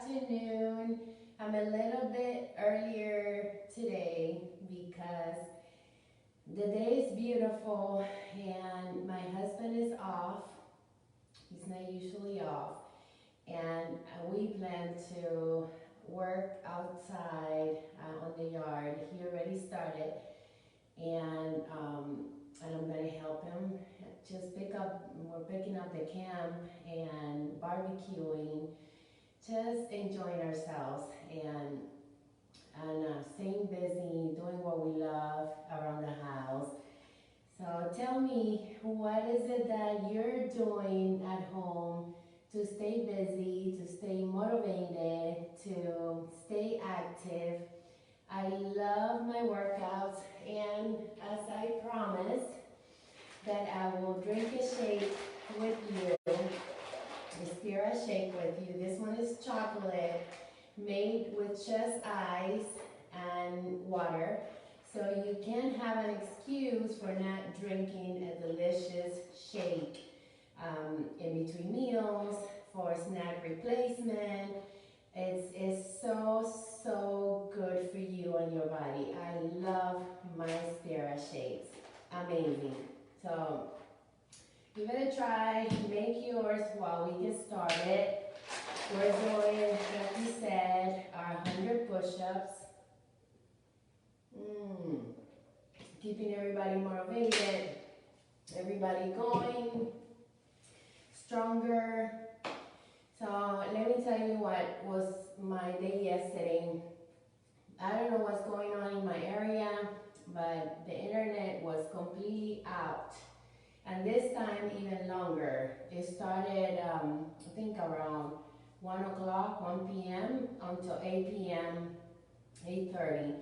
afternoon. I'm a little bit earlier today because the day is beautiful and my husband is off. He's not usually off. And we plan to work outside on the yard. He already started. And I'm gonna help him just we're picking up the camp and barbecuing, just enjoying ourselves and staying busy, doing what we love around the house. So tell me, what is it that you're doing at home to stay busy, to stay motivated, to stay active? I love my workouts, and as I promised that I will drink a shake with you, the Spira shake with you. This one is chocolate made with just ice and water. So you can have an excuse for not drinking a delicious shake in between meals, for snack replacement. It's so good for you and your body. I love my Spira shakes. Amazing. So give it a try. Make yours while we get started. We're doing, like we said, our 100 push-ups. Keeping everybody motivated, everybody going, stronger. So let me tell you what was my day yesterday. I don't know what's going on in my area, but the internet was completely out. And this time even longer. It started, I think around 1 o'clock, 1 p.m. until 8 p.m., 8:30.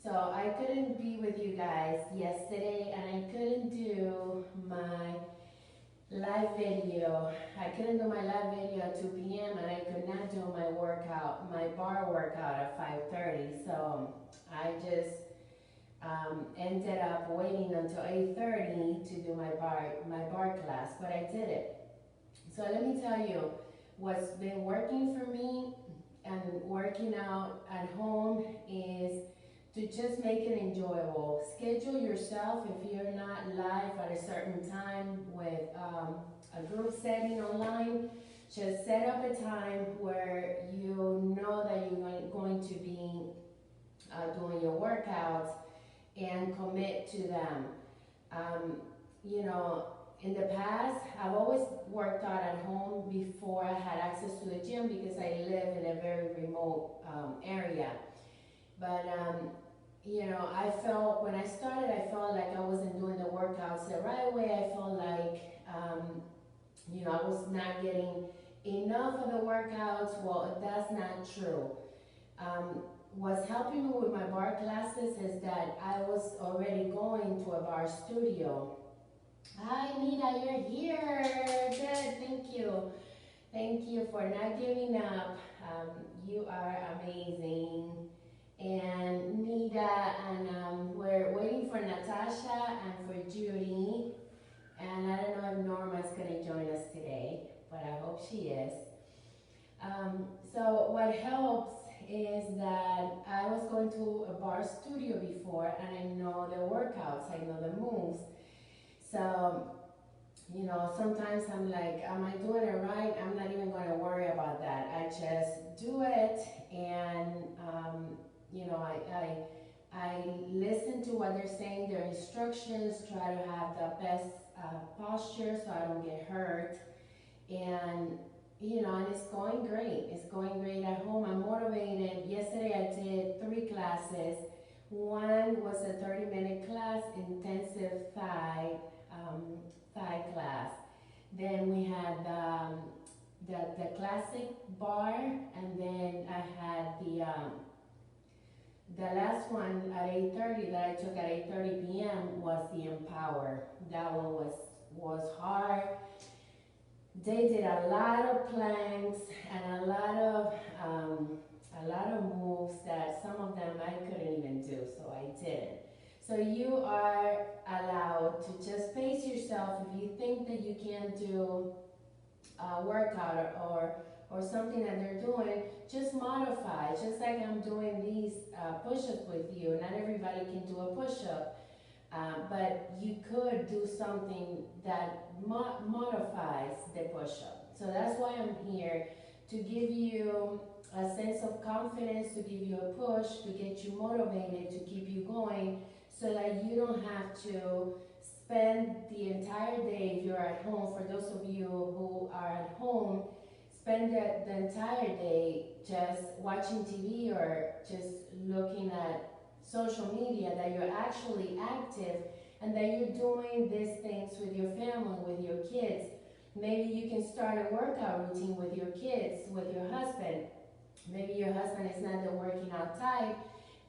So I couldn't be with you guys yesterday, and I couldn't do my live video. I couldn't do my live video at 2 p.m. and I could not do my workout, my bar workout at 5:30. So I just ended up waiting until 8:30 to do my bar class, but I did it. So let me tell you, what's been working for me and working out at home is to just make it enjoyable. Schedule yourself if you're not live at a certain time with a group setting online. Just set up a time where you know that you're going to be doing your workouts and commit to them. You know, in the past, I've always worked out at home before I had access to the gym because I live in a very remote area. But you know, when I started, I felt like I wasn't doing the workouts the right way. I felt like, you know, I was not getting enough of the workouts. Well, that's not true. What's helping me with my bar classes is that I was already going to a bar studio. Hi, Nita, you're here. Good, thank you. Thank you for not giving up. You are amazing. And Nita, and we're waiting for Natasha and for Judy. And I don't know if Norma's gonna join us today, but I hope she is. So what helps is that I was going to a bar studio before and I know the workouts, I know the moves. So, you know, sometimes I'm like, am I doing it right? I'm not even gonna worry about that. I just do it and you know, I listen to what they're saying, their instructions, try to have the best posture so I don't get hurt. And, you know, and it's going great. It's going great at home. I'm motivated. Yesterday I did 3 classes. One was a 30-minute class, intensive thigh class. Then we had the classic bar, and then I had the last one at 8:30 that I took at 8:30 p.m. was the Empower. That one was hard. They did a lot of planks and a lot of moves that some of them I couldn't even do, so I didn't. So you are allowed to just pace yourself. If you think that you can't do a workout or or something that they're doing, just modify. Just like I'm doing these push-ups with you. Not everybody can do a push-up, but you could do something that modifies the push-up. So that's why I'm here, to give you a sense of confidence, to give you a push, to get you motivated, to keep you going, so that you don't have to spend the entire day, if you're at home, for those of you who are at home, spend the entire day just watching TV or just looking at social media, that you're actually active and that you're doing these things with your family, with your kids. Maybe you can start a workout routine with your kids, with your husband. Maybe your husband is not the working out type,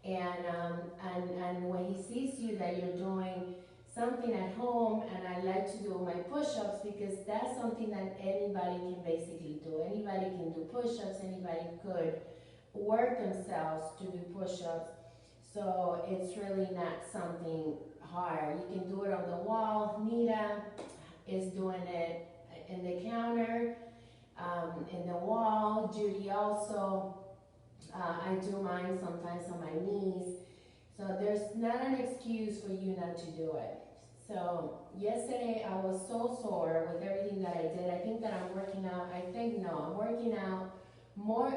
and when he sees you that you're doing something at home, and I like to do my push-ups, because that's something that anybody can basically do. Anybody can do push-ups, anybody could work themselves to do push-ups. So it's really not something hard. You can do it on the wall. Nita is doing it in the counter, in the wall. Judy also. I do mine sometimes on my knees. So there's not an excuse for you not to do it. So yesterday I was so sore with everything that I did. I think that I'm working out. I'm working out more,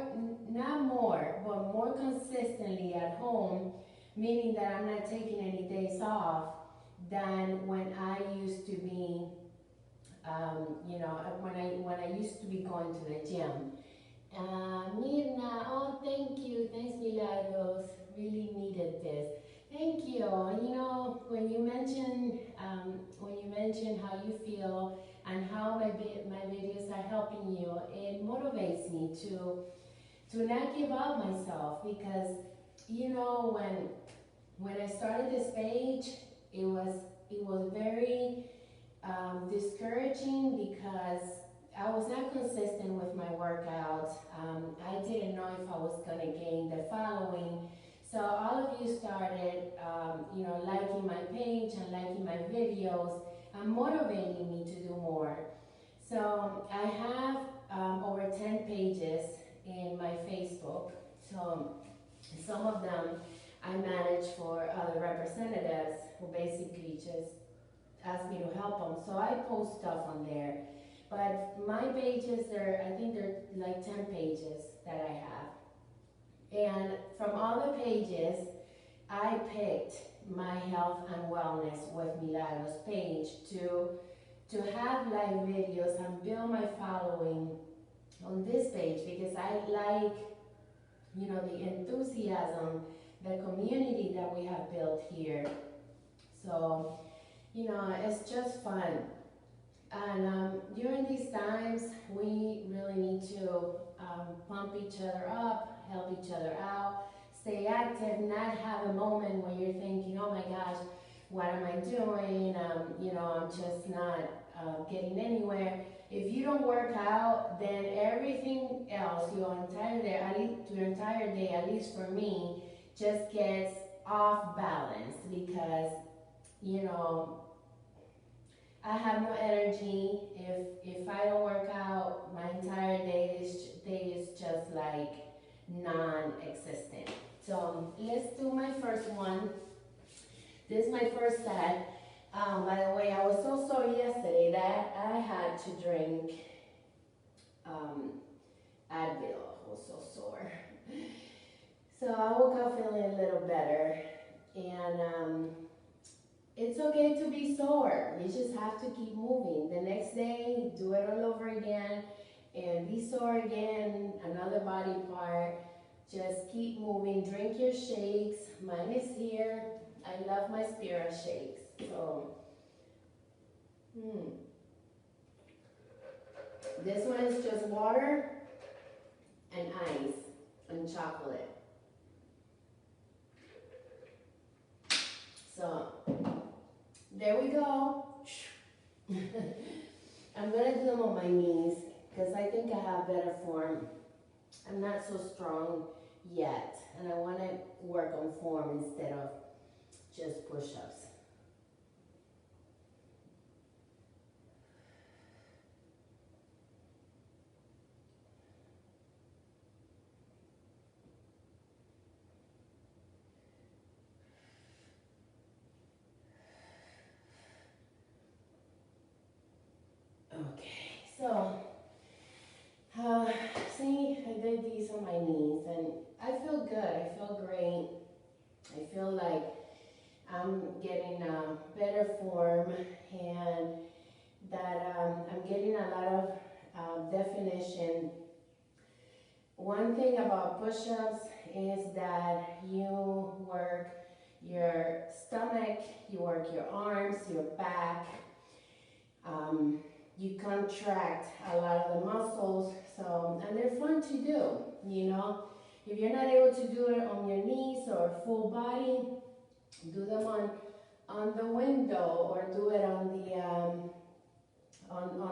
not more, but more consistently at home, meaning that I'm not taking any days off than when I used to be, when I used to be going to the gym. Mirna, oh, thank you. Thanks, Milagros. Really needed this. Thank you. When you mention how you feel and how my videos are helping you, it motivates me to not give up myself, because when I started this page, it was very discouraging, because I was not consistent with my workouts. I didn't know if I was gonna gain the following. So all of you started, liking my page and liking my videos and motivating me to do more. So I have over 10 pages in my Facebook. So some of them I manage for other representatives who basically just ask me to help them. So I post stuff on there. But my pages, I think they're like 10 pages that I have. And from all the pages, I picked my health and wellness with Milagros page to have live videos and build my following on this page, because I like, the enthusiasm, the community that we have built here. So, it's just fun. And during these times, we really need to pump each other up, help each other out, stay active, not have a moment where you're thinking, oh my gosh, what am I doing? I'm just not getting anywhere. If you don't work out, then everything else, your entire day, at least for me, just gets off balance, because, I have no energy. If I don't work out, my entire day is just like non-existent. So let's do my first one. This is my first set. By the way, I was so sore yesterday that I had to drink Advil. I was so sore. So I woke up feeling a little better, and it's okay to be sore. You just have to keep moving. The next day, do it all over again, and be sore again, another body part. Just keep moving. Drink your shakes. Mine is here. I love my Spira shakes. So, this one is just water and ice and chocolate. So, there we go. I'm gonna do them on my knees, because I think I have better form. I'm not so strong yet, and I want to work on form instead of just push-ups. Okay, so uh, see, I did these on my knees, and I feel good. I feel great. I feel like I'm getting a better form, and that I'm getting a lot of definition. One thing about push-ups is that you work your stomach, you work your arms, your back, um, you contract a lot of the muscles, so, and they're fun to do, you know. If you're not able to do it on your knees or full body, do them on the window or do it on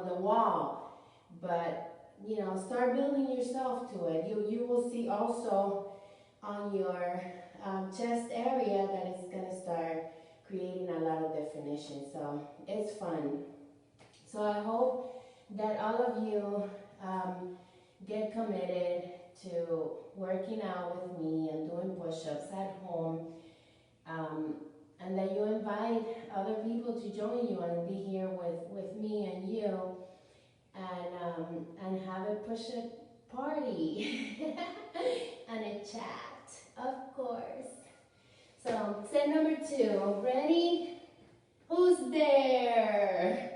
the wall. But, you know, start building yourself to it. You will see also on your chest area that it's going to start creating a lot of definition. So it's fun. So I hope that all of you get committed to working out with me and doing push-ups at home, and that you invite other people to join you and be here with me and you, and have a push-up party and a chat, of course. So set number 2, ready? Who's there?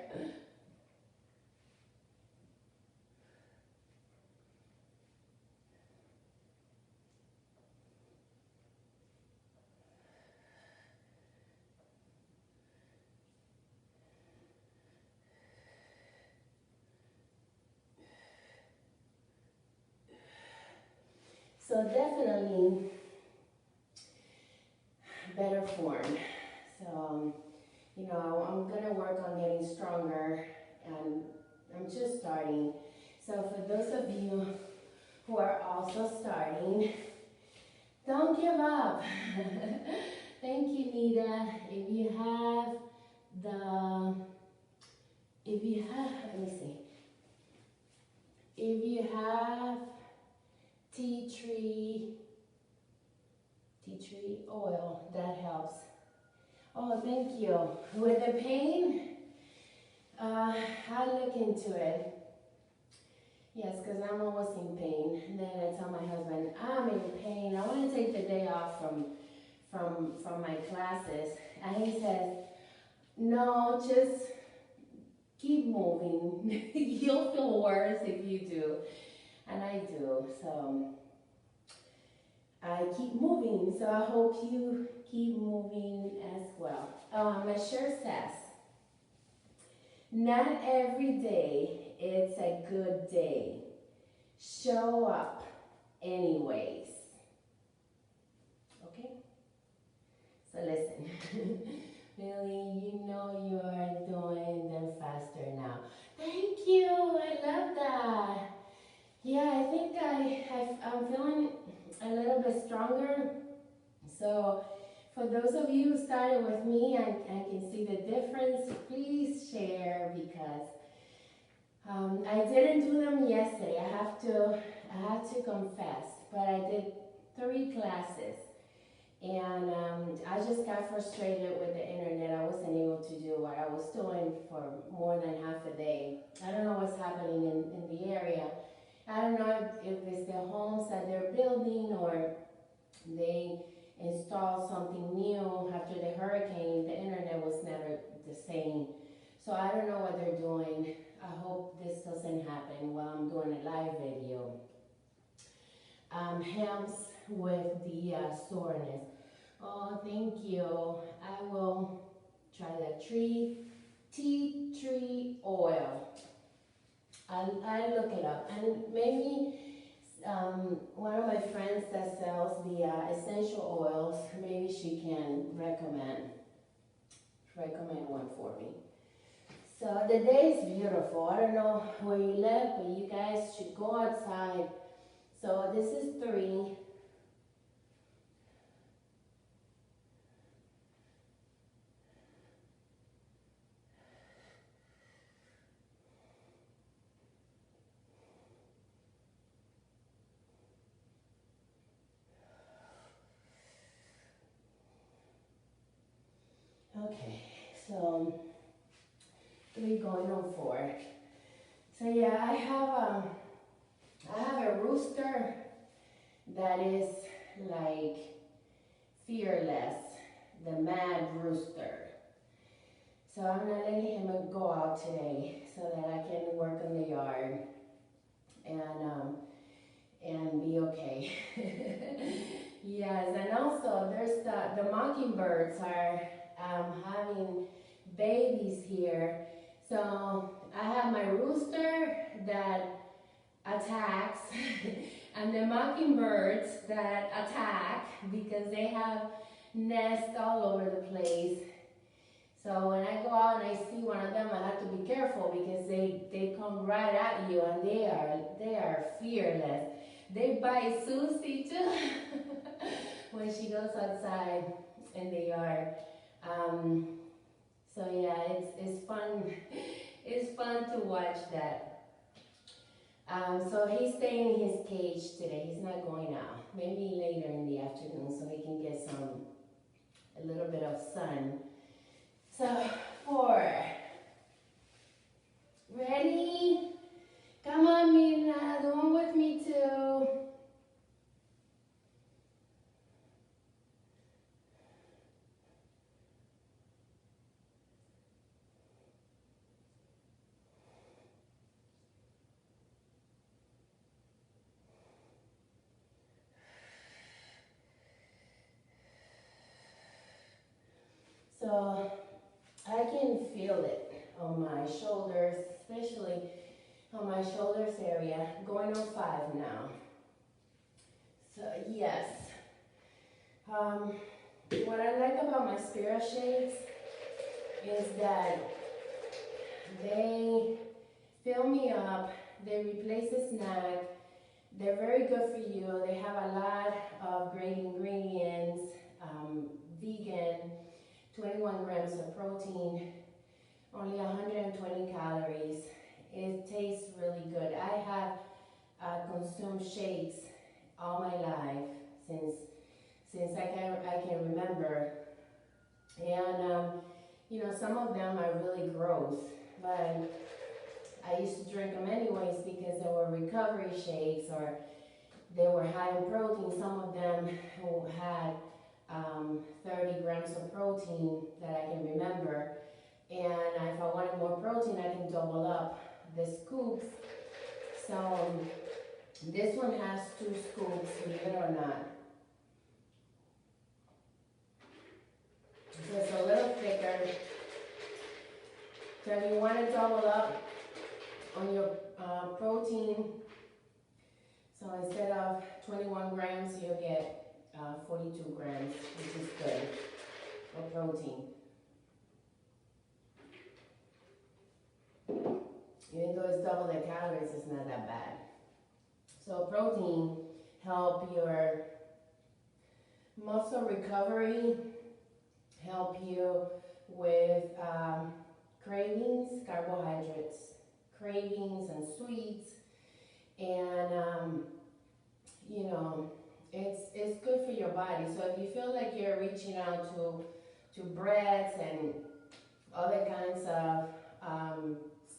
So definitely better form. So, you know, I'm gonna work on getting stronger, and I'm just starting. So for those of you who are also starting, don't give up. Thank you, Nita. Let me see. If you have tea tree oil, that helps. Oh, thank you. With the pain, I'll look into it. Yes, because I'm always in pain. And then I tell my husband, I'm in pain. I want to take the day off from my classes. And he says, no, just keep moving. You'll feel worse if you do. And I do. So I keep moving. So I hope you keep moving as well. Oh, my shirt says, not every day it's a good day. Show up anyways. Okay? So listen. Billy, you know you are doing them faster now. Thank you. I love that. Yeah, I think I'm feeling a little bit stronger. So for those of you who started with me and can see the difference, please share, because I didn't do them yesterday. I have to confess, but I did 3 classes, and I just got frustrated with the internet. I wasn't able to do what I was doing for more than half a day. I don't know what's happening in the area. I don't know if it's the homes that they're building, or they installed something new after the hurricane. The internet was never the same. So I don't know what they're doing. I hope this doesn't happen while I'm doing a live video. Helps with the soreness. Oh, thank you. I will try that tea tree oil. I'll look it up, and maybe one of my friends that sells the essential oils, maybe she can recommend one for me. So the day is beautiful. I don't know where you live, but you guys should go outside. So this is 3. Okay, so 3 going on 4. So yeah, I have a rooster that is like fearless, the mad rooster. So I'm not letting him go out today so that I can work in the yard and be okay. Yes, and also there's the mockingbirds are having babies here. So I have my rooster that attacks and the mockingbirds that attack because they have nests all over the place. So when I go out and I see one of them, I have to be careful because they come right at you and they are fearless. They bite Susie too when she goes outside in the yard. So yeah, it's fun. It's fun to watch that. So he's staying in his cage today. He's not going out. Maybe later in the afternoon so he can get a little bit of sun. So 4. Ready? Come on, Mina. The one with me too. So I can feel it on my shoulders, especially on my shoulders area, going on 5 now. So yes, what I like about my spirit shakes is that they fill me up, they replace a snack, they're very good for you, they have a lot of great ingredients, vegan, 21 grams of protein, only 120 calories. It tastes really good. I have consumed shakes all my life since I can remember, and you know, some of them are really gross, but I used to drink them anyways because they were recovery shakes or they were high in protein. Some of them had 30 grams of protein that I can remember. And if I wanted more protein, I can double up the scoops. So this one has 2 scoops, believe it or not. So it's a little thicker. So if you want to double up on your protein, so instead of 21 grams, you'll get 42 grams, which is good for protein. Even though it's double the calories, it's not that bad. So protein help your muscle recovery, help you with cravings, carbohydrates, cravings and sweets, and you know, it's good for your body. So if you feel like you're reaching out to breads and other kinds of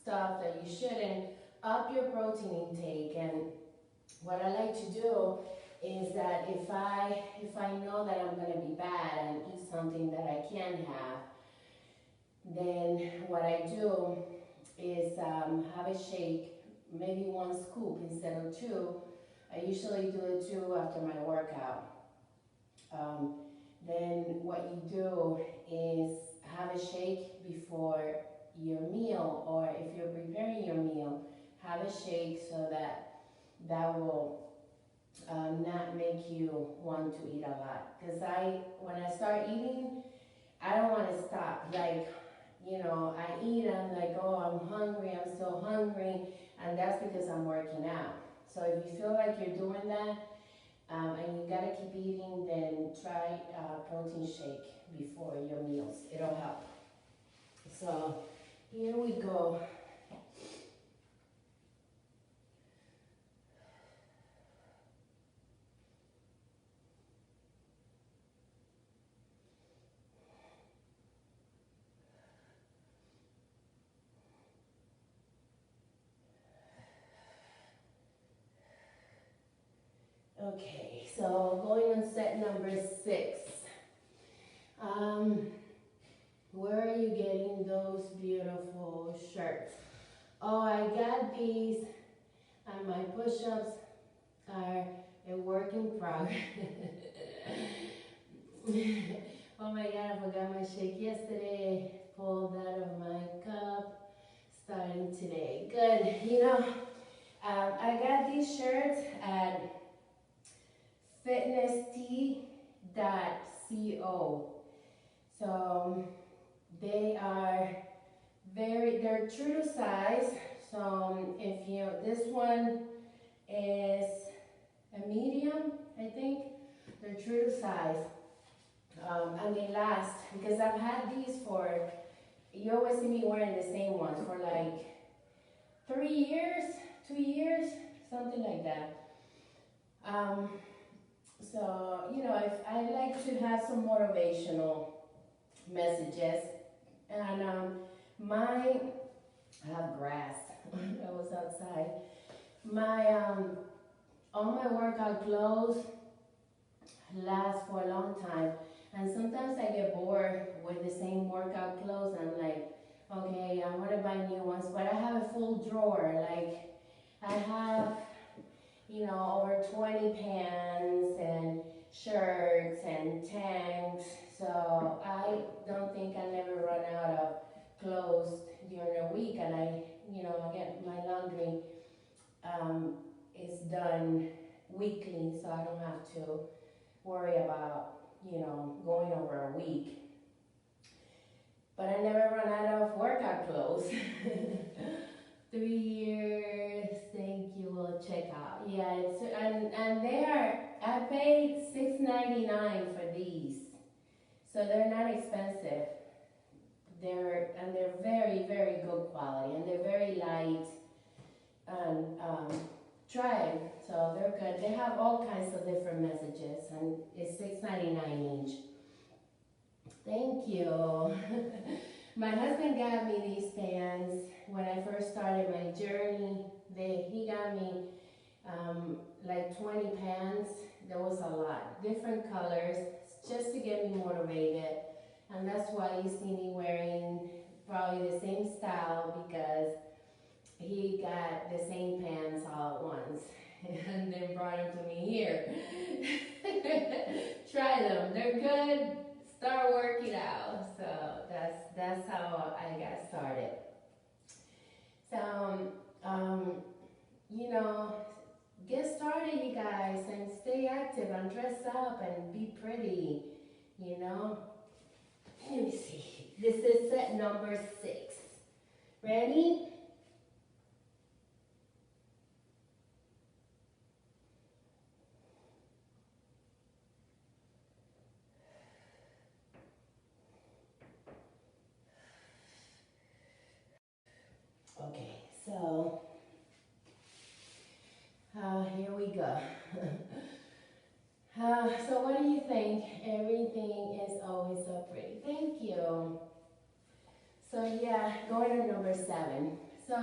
stuff that you shouldn't, up your protein intake. And what I like to do is that if I know that I'm going to be bad and eat something that I can have, then what I do is have a shake, maybe 1 scoop instead of 2. I usually do 2 after my workout. Then what you do is have a shake before your meal, or if you're preparing your meal, have a shake so that will not make you want to eat a lot. Because when I start eating, I don't want to stop. Like, you know, I eat, I'm like, oh, I'm hungry, I'm still hungry, and that's because I'm working out. So if you feel like you're doing that, and you gotta keep eating, then try a protein shake before your meals. It'll help. So here we go. Okay, so going on set number 6. Where are you getting those beautiful shirts? Oh, I got these, and my push-ups are a work in progress. Oh my God, I forgot my shake yesterday. Pulled out of my cup. Starting today. Good. You know, I got these shirts at fitnesstee.co. So they are they're true to size. So if you, this one is a medium, I think. They're true to size. And they last, because I've had these for, you always see me wearing the same ones for like 3 years, 2 years, something like that. So, you know, if I like to have some motivational messages. And I have grass. I was outside. All my workout clothes last for a long time. And sometimes I get bored with the same workout clothes. I'm like, okay, I want to buy new ones. But I have a full drawer. Like, I have, you know, over 20 pants and shirts and tanks. So I don't think I'll never run out of clothes during the week. And I get my laundry is done weekly, so I don't have to worry about, going over a week. But I never run out of workout clothes. 3 years, thank you, we'll check out. Yeah, and they are, I paid $6.99 for these. So they're not expensive. They're very, very good quality, and they're very light and dry, so they're good. They have all kinds of different messages, and it's $6.99 each. Thank you. My husband got me these pants when I first started my journey. He got me like 20 pants. There was a lot, different colors, just to get me motivated. And that's why you see me wearing probably the same style, because he got the same pants all at once and then brought them to me here. Try them, they're good. Start working out. So that's how I got started. So get started, you guys, and stay active and dress up and be pretty. Let me see. This is set number 6. Ready? Okay, so here we go. So what do you think? Everything is always so pretty. Thank you. So yeah, going to number 7. So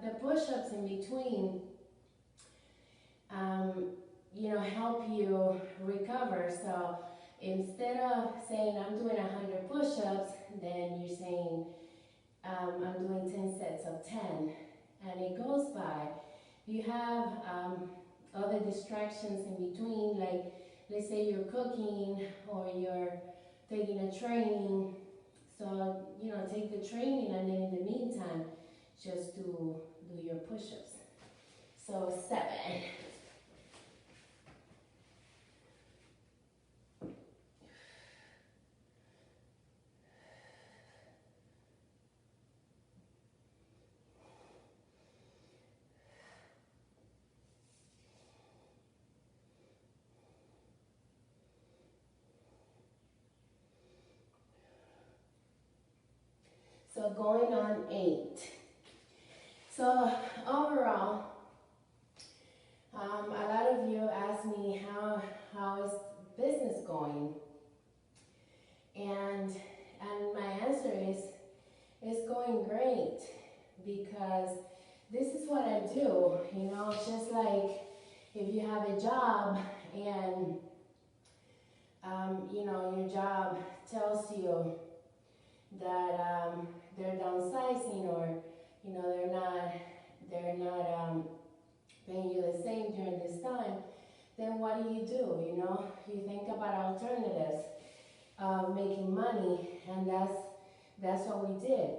the push-ups in between, help you recover. So instead of saying I'm doing 100 push-ups, then you're saying I'm doing 10 sets of 10, and it goes by. You have other distractions in between, like let's say you're cooking or you're taking a training. So, take the training, and then in the meantime, just do your push-ups. So 7. So going on 8. So overall, a lot of you ask me how is business going, and my answer is it's going great, because this is what I do. Just like if you have a job and you know, your job tells you that they're downsizing, or you know, they're not paying you the same during this time, then what do? You know, you think about alternatives of making money, and that's what we did.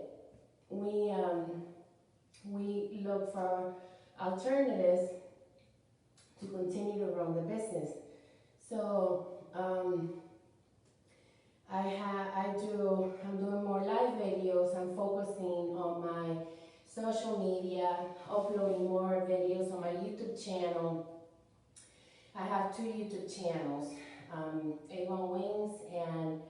We look for alternatives to continue to run the business. So I'm doing more live videos. I'm focusing on my social media, uploading more videos on my YouTube channel. I have 2 YouTube channels, Avon Wings and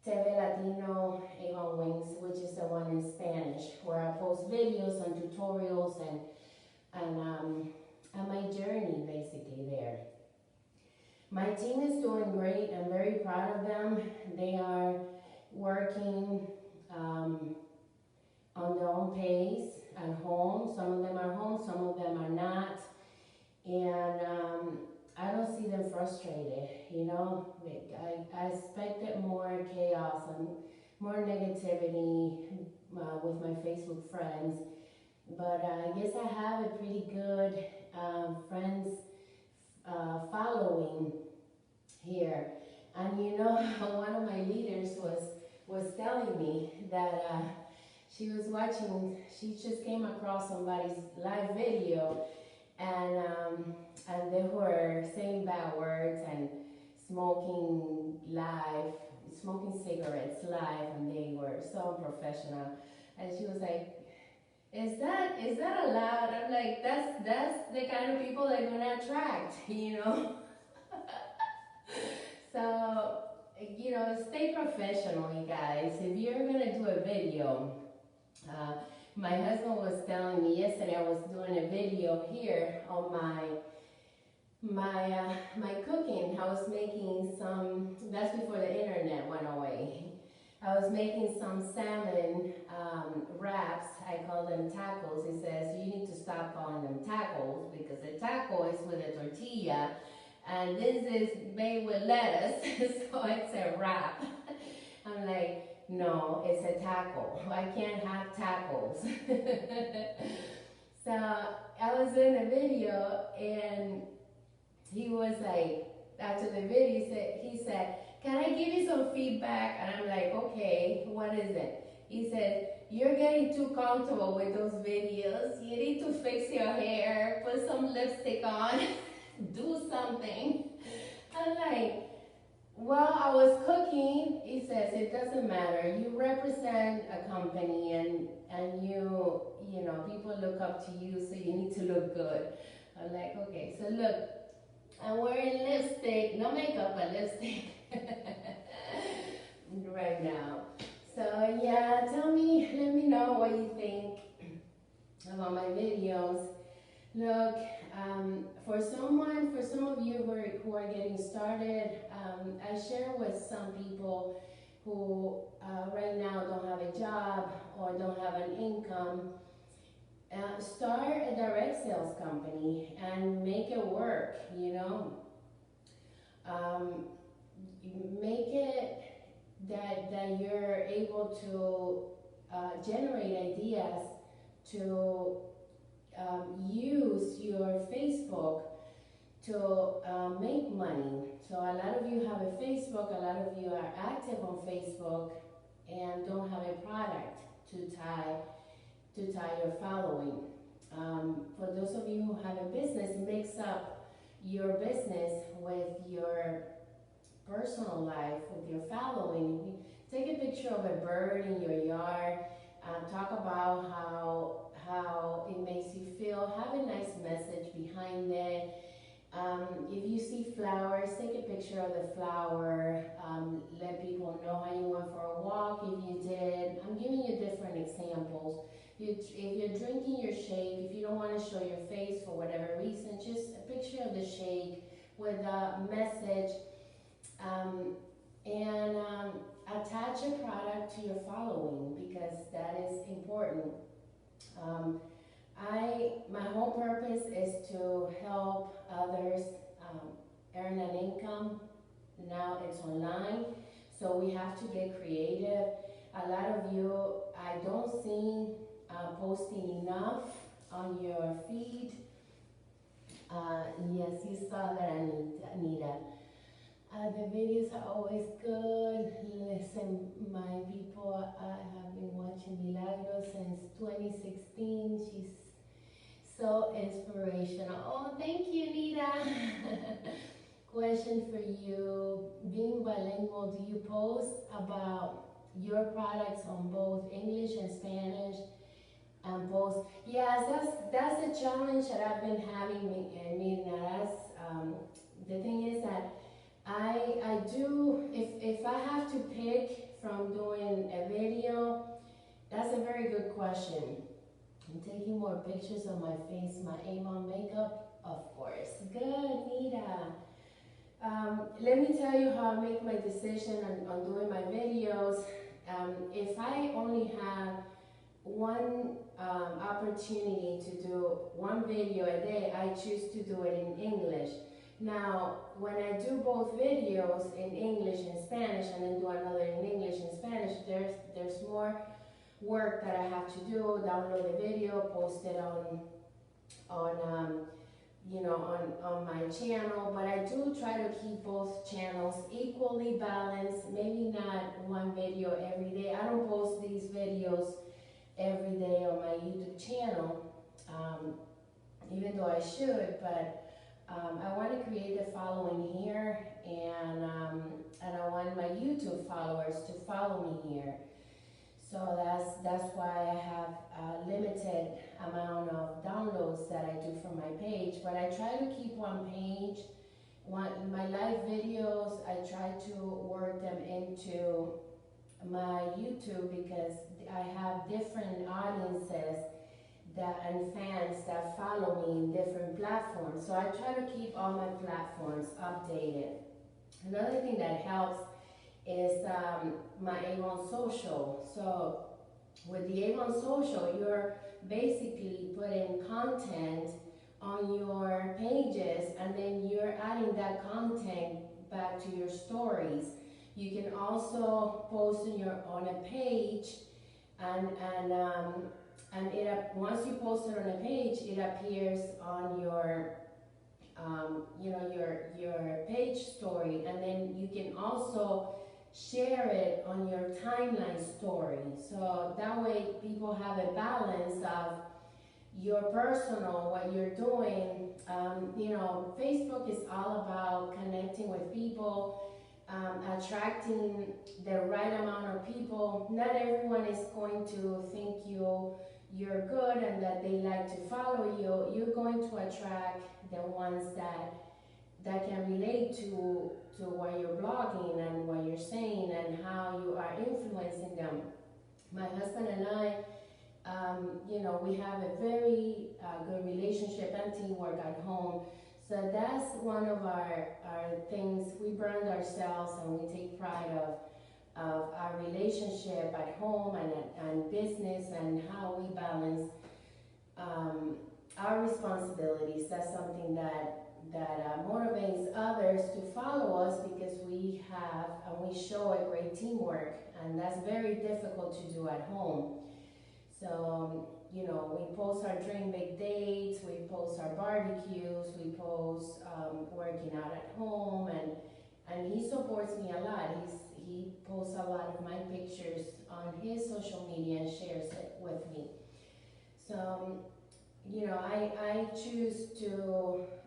TV Latino Avon Wings, which is the one in Spanish, where I post videos and tutorials and my journey basically there. My team is doing great. I'm very proud of them. They are working on their own pace at home. Some of them are home, some of them are not. And I don't see them frustrated, you know. I expected more chaos and more negativity with my Facebook friends. But I guess I have a pretty good friends following here. And you know, one of my leaders was telling me that she was watching, she just came across somebody's live video, and they were saying bad words and smoking cigarettes live, and they were so unprofessional. And she was like, is that allowed? I'm like, that's the kind of people they're gonna attract, you know. So, you know, stay professional, you guys. If you're gonna do a video, my husband was telling me yesterday, I was doing a video here on my cooking. I was making some, that's before the internet went away. I was making some salmon wraps. I call them tacos. He says, you need to stop calling them tacos, because a taco is with a tortilla, and this is made with lettuce, so it's a wrap. I'm like, no, it's a taco. I can't have tacos. So I was in a video, and he was like, after the video, he said, can I give you some feedback? And I'm like, okay, what is it? He said, you're getting too comfortable with those videos. You need to fix your hair, put some lipstick on, do something. I'm like, well, I was cooking. He says, it doesn't matter. You represent a company, and you know, people look up to you, so you need to look good. I'm like, okay, so look, I'm wearing lipstick, no makeup, but lipstick right now. So yeah, let me know what you think about my videos. Look, for some of you who are getting started, I share with some people who right now don't have a job or don't have an income. Start a direct sales company and make it work, you know. Make it that you're able to generate ideas to use your Facebook to make money. So a lot of you have a Facebook, a lot of you are active on Facebook and don't have a product to tie your following. For those of you who have a business, mix up your business with your personal life, with your following. Take a picture of a bird in your yard. Talk about how it makes you feel. Have a nice message behind it. If you see flowers, take a picture of the flower. Let people know how you went for a walk if you did. I'm giving you different examples. If you're drinking your shake, if you don't want to show your face for whatever reason, just a picture of the shake with a message, and attach a product to your following, because that is important. My whole purpose is to help others earn an income. Now it's online, so we have to get creative. A lot of you, I don't see posting enough on your feed. Yes, you saw that, Anita. The videos are always good. Listen, my people, I have been watching Milagros since 2016. She's so inspirational. Oh, thank you, Nita. Question for you. Being bilingual, do you post about your products on both English and Spanish? And both? Yes, that's a challenge that I've been having, Mirna. The thing is that I do, if I have to pick from doing a video, that's a very good question. I'm taking more pictures of my face, my Avon makeup, of course. Good, Nita. Let me tell you how I make my decision on doing my videos. If I only have one opportunity to do one video a day, I choose to do it in English. Now, when I do both videos in English and Spanish, and then do another in English and Spanish, there's more work that I have to do. Download the video, post it on my channel. But I do try to keep both channels equally balanced. Maybe not one video every day. I don't post these videos every day on my YouTube channel, even though I should, but I want to create a following here, and I want my YouTube followers to follow me here. So that's why I have a limited amount of downloads that I do from my page, but I try to keep one page. My live videos, I try to work them into my YouTube because I have different audiences and fans that follow me in different platforms. So I try to keep all my platforms updated. Another thing that helps is my Avon social. So with the Avon social, you're basically putting content on your pages, and then you're adding that content back to your stories. You can also post on a page, and once you post it on a page, it appears on your your page story, and then you can also share it on your timeline story. So that way people have a balance of your personal, what you're doing. Facebook is all about connecting with people, attracting the right amount of people. Not everyone is going to think you're good and that they like to follow you. You're going to attract the ones that can relate to what you're blogging and what you're saying and how you are influencing them. My husband and I, we have a very good relationship and teamwork at home. So that's one of our things. We brand ourselves and we take pride of our relationship at home and business, and how we balance our responsibilities. That's something that motivates others to follow us, because we have and we show a great teamwork, and that's very difficult to do at home. So, we post our dream big dates, we post our barbecues, we post working out at home, and he supports me a lot. He posts a lot of my pictures on his social media and shares it with me. So,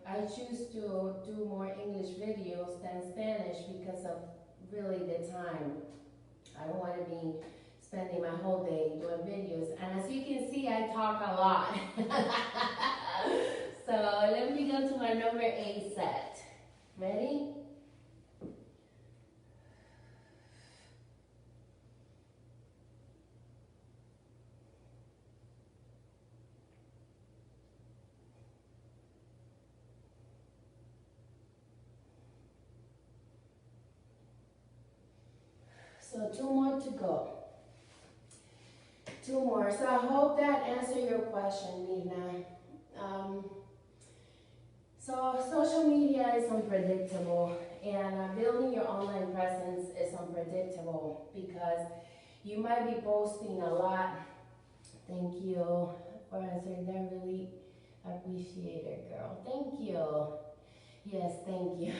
I choose to do more English videos than Spanish because of really the time. I don't want to be spending my whole day doing videos. And as you can see, I talk a lot. So let me go to my number 8 set. Ready? So 2 more to go. two more. So I hope that answered your question, Nina. Um, so social media is unpredictable, and building your online presence is unpredictable because you might be posting a lot. Thank you for answering that. Really appreciate it, girl. Thank you. Yes, thank you.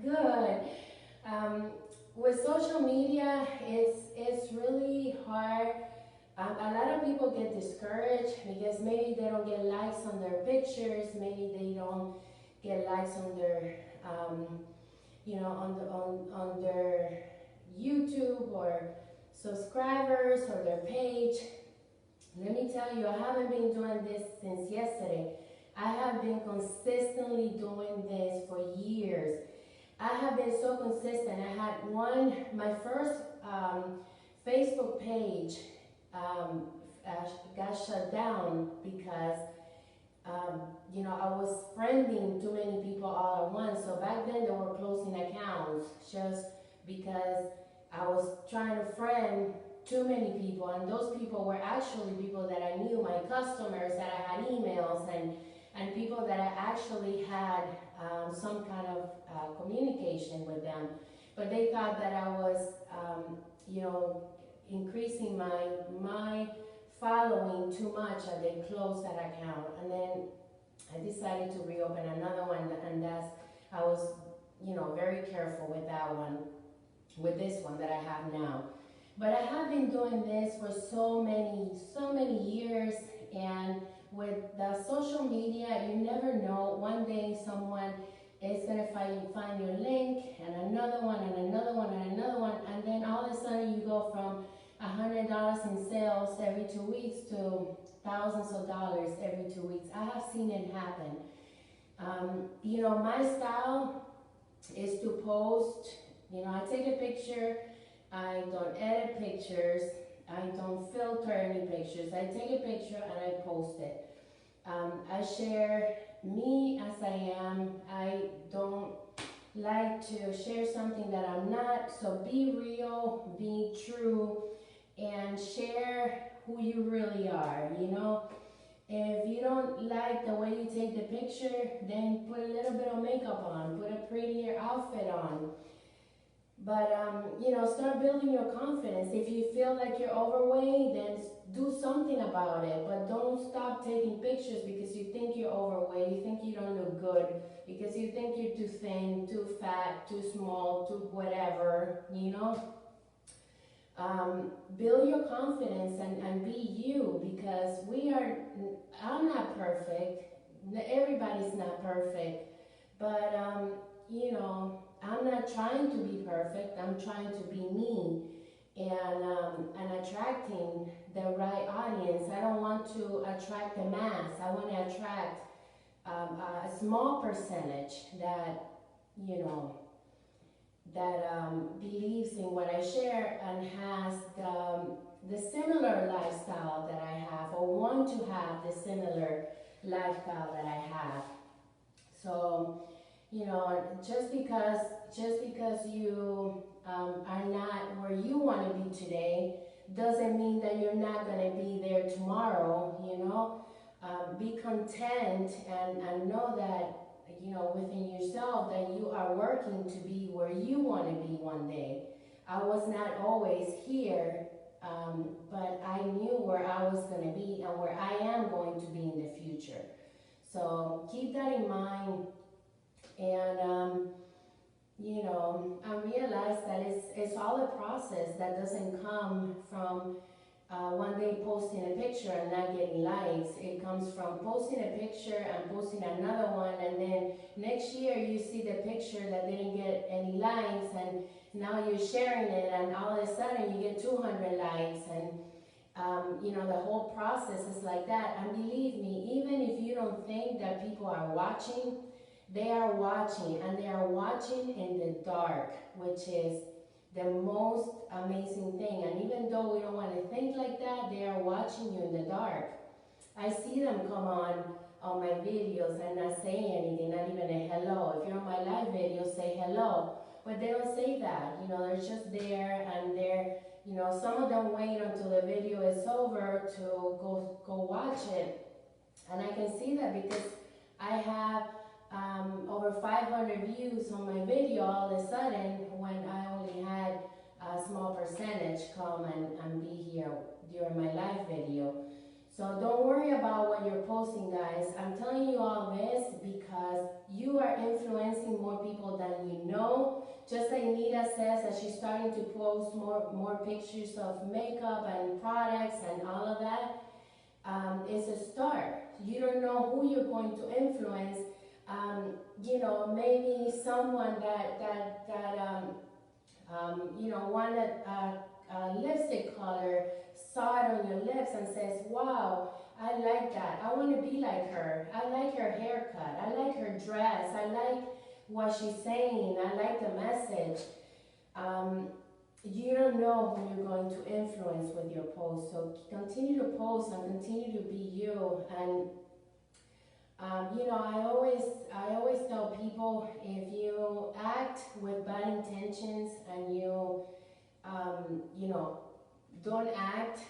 Good. Um, with social media, it's really hard. A lot of people get discouraged because maybe they don't get likes on their pictures, maybe they don't get likes on their, on their YouTube or subscribers or their page. Let me tell you, I haven't been doing this since yesterday. I have been consistently doing this for years. I have been so consistent. I had my first Facebook page got shut down because I was friending too many people all at once. So back then they were closing accounts just because I was trying to friend too many people, and those people were actually people that I knew, my customers that I had emails and people that I actually had some kind of communication with them. But they thought that I was, increasing my following too much, and they closed that account. And then I decided to reopen another one, and I was, very careful with that one, with this one that I have now. But I have been doing this for so many years, and with the social media, you never know. One day someone is gonna find your link, and another one, and another one, and another one, and then all of a sudden you go from $100 in sales every 2 weeks to thousands of dollars every 2 weeks. I have seen it happen. My style is to post. I take a picture. I don't edit pictures. I don't filter any pictures. I take a picture and I post it. I share me as I am. I don't like to share something that I'm not. So be real, be true, and share who you really are. If you don't like the way you take the picture, then put a little bit of makeup on, put a prettier outfit on. But, start building your confidence. If you feel like you're overweight, then do something about it. But don't stop taking pictures because you think you're overweight, you think you don't look good, because you think you're too thin, too fat, too small, too whatever, Build your confidence and be you, because I'm not perfect. Everybody's not perfect. But, I'm not trying to be perfect. I'm trying to be me and attracting the right audience. I don't want to attract the mass. I want to attract a small percentage that, believes in what I share and has the similar lifestyle that I have, or want to have the similar lifestyle that I have. So, just because you are not where you want to be today doesn't mean that you're not going to be there tomorrow. Be content and know that, within yourself, that you are working to be where you want to be one day. I was not always here, but I knew where I was going to be and where I am going to be in the future. So keep that in mind. And, I realized that it's all a process that doesn't come from one day posting a picture and not getting likes. It comes from posting a picture and posting another one, and then next year you see the picture that didn't get any likes, and now you're sharing it, and all of a sudden you get 200 likes, and the whole process is like that. And believe me, even if you don't think that people are watching, they are watching, and they are watching in the dark, which is the most amazing thing. And even though we don't want to think like that, they are watching you in the dark. I see them come on my videos and not say anything, not even a hello. If you're on my live video, say hello. But they don't say that. They're just there, and they're, you know, some of them wait until the video is over to go watch it. And I can see that because I have over 500 views on my video all of a sudden when I only had a small percentage come and be here during my live video. So don't worry about what you're posting, guys. I'm telling you all this because you are influencing more people than you know. Just like Nita says that she's starting to post more pictures of makeup and products and all of that. It's a start. You don't know who you're going to influence. You know, maybe someone you know, wanted a lipstick color, saw it on your lips and says, wow, I like that. I want to be like her. I like her haircut. I like her dress. I like what she's saying. I like the message. You don't know who you're going to influence with your post. So continue to post and continue to be you. And you know, I always tell people, if you act with bad intentions and you know, don't act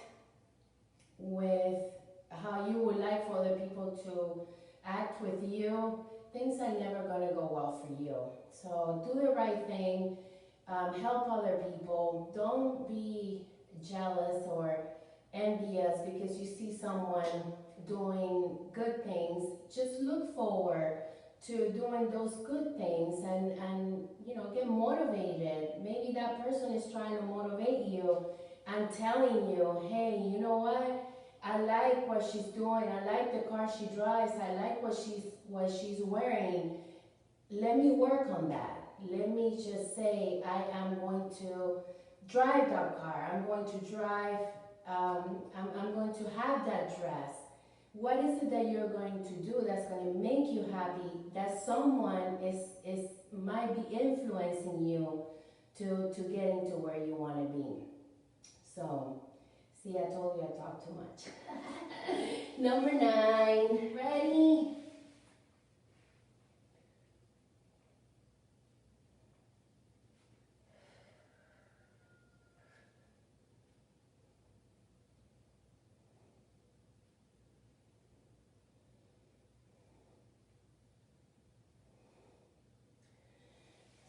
with how you would like for other people to act with you, things are never going to go well for you. So do the right thing, help other people. Don't be jealous or envious because you see someone doing good things. Just look forward to doing those good things and you know, get motivated. Maybe that person is trying to motivate you and telling you, hey, you know what? I like what she's doing. I like the car she drives. I like what she's wearing. Let me work on that. Let me just say, I am going to drive that car. I'm going to drive, I'm going to have that dress. What is it that you're going to do that's going to make you happy, that someone might be influencing you to get into where you want to be? So, see, I told you I talk too much. Number 9, ready?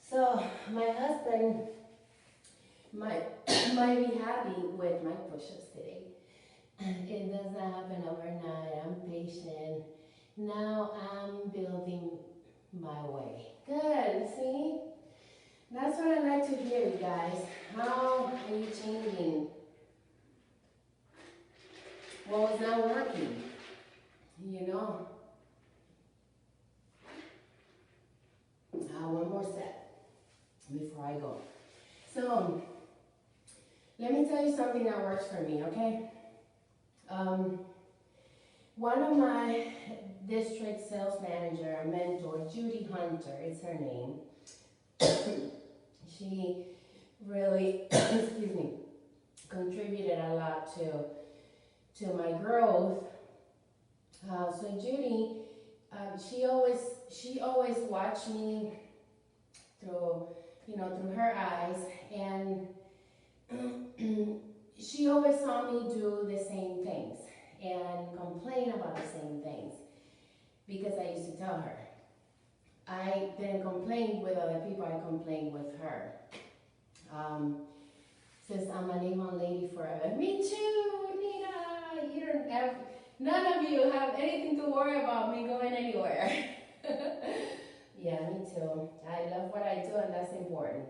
So, my husband might be happy with my push-ups today. It doesn't happen overnight. I'm patient. Now I'm building my way. Good, see? That's what I like to hear, you guys. How are you changing? What was not working? You know? One more set before I go. So, let me tell you something that works for me, okay? One of my district sales manager, mentor, Judy Hunter is her name. She really, excuse me, contributed a lot to my growth. So Judy, she always watched me through her eyes, and she always saw me do the same things and complain about the same things because I used to tell her. I didn't complain with other people, I complained with her. Since I'm an Avon lady forever. Me too, Nina. You don't have, none of you have anything to worry about me going anywhere. Yeah, me too. I love what I do, and that's important.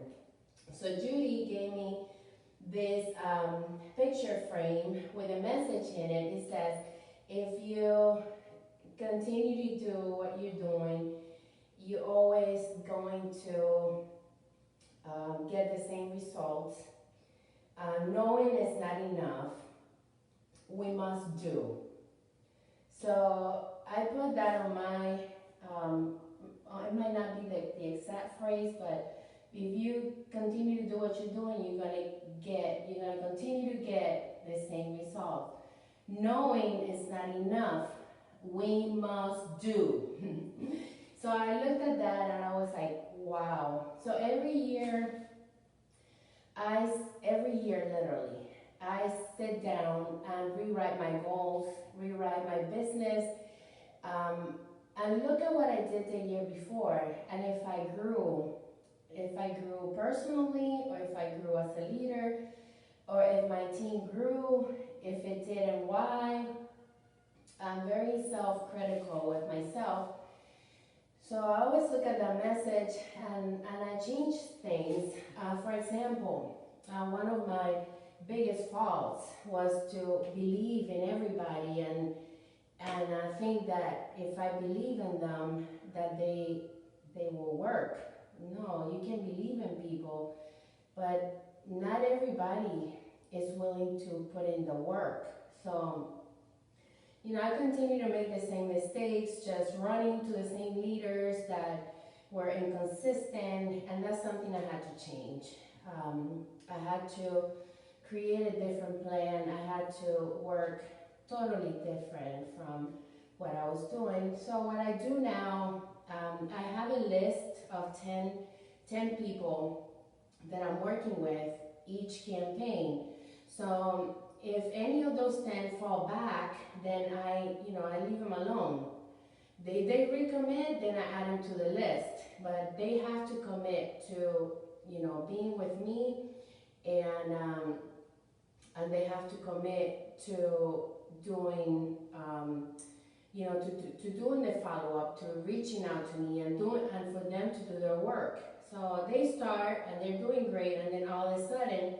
So Judy gave me this picture frame with a message in it. It says, if you continue to do what you're doing, you're always going to get the same results. Knowing is not enough. We must do. So I put that on my, it might not be the exact phrase, but if you continue to do what you're doing, you're gonna continue to get the same result. Knowing is not enough. We must do. So I looked at that and I was like, wow. So every year every year literally, I sit down and rewrite my goals, rewrite my business, um, and look at what I did the year before, and if I grew personally, or if I grew as a leader, or if my team grew, if it did and why. I'm very self-critical with myself. So I always look at that message and I change things. For example, one of my biggest faults was to believe in everybody and I think that if I believe in them, that they will work. No, you can believe in people, but not everybody is willing to put in the work. So, I continue to make the same mistakes, just running to the same leaders that were inconsistent, and that's something I had to change. I had to create a different plan. I had to work totally different from what I was doing. So what I do now, I have a list of 10 people that I'm working with each campaign. So if any of those 10 fall back, then I leave them alone. They recommit, then I add them to the list. But they have to commit to, being with me, and they have to commit to doing, to doing the follow-up, to reaching out to me and for them to do their work. So they start and they're doing great, and then all of a sudden,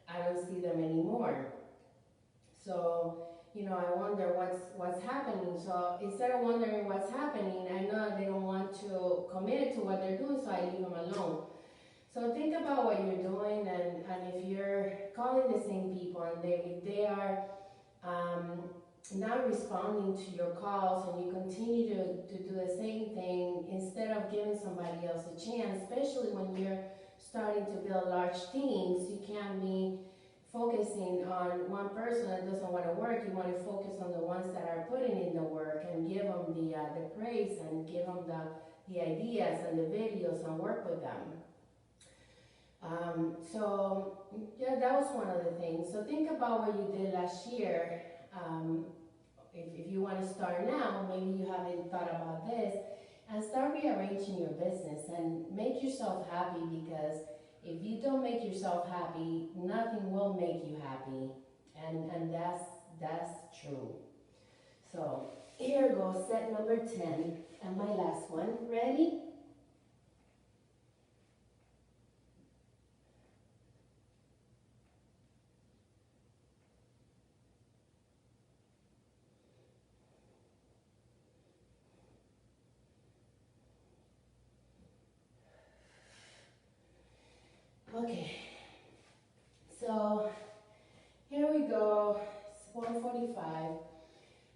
I don't see them anymore. So, I wonder what's happening. So instead of wondering what's happening, I know they don't want to commit to what they're doing, so I leave them alone. So think about what you're doing, and if you're calling the same people and if they are not responding to your calls, and you continue to do the same thing instead of giving somebody else a chance, especially when you're starting to build large teams, you can't be focusing on one person that doesn't want to work. You want to focus on the ones that are putting in the work and give them the praise and give them the ideas and the videos and work with them. So yeah, that was one of the things. So think about what you did last year. If you want to start now, maybe you haven't thought about this, and start rearranging your business and make yourself happy, because if you don't make yourself happy, nothing will make you happy, and that's true. So here goes set number 10 and my last one. Ready? Okay, so here we go. It's 1:45.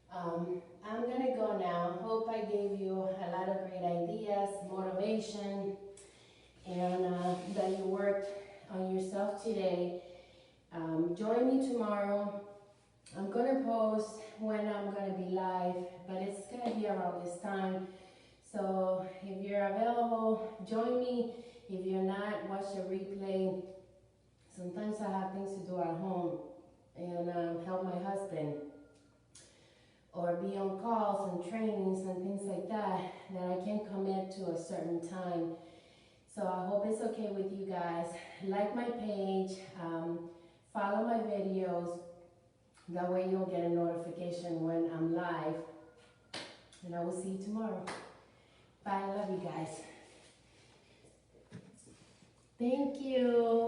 I'm gonna go now. Hope I gave you a lot of great ideas, motivation, and that you worked on yourself today. Join me tomorrow. I'm gonna post when I'm gonna be live, but it's gonna be around this time. So if you're available, join me. If you're not, watch the replay. Sometimes I have things to do at home and help my husband, or be on calls and trainings and things like that I can't commit to a certain time. So I hope it's okay with you guys. Like my page, follow my videos. That way you'll get a notification when I'm live. And I will see you tomorrow. Bye, I love you guys. Thank you.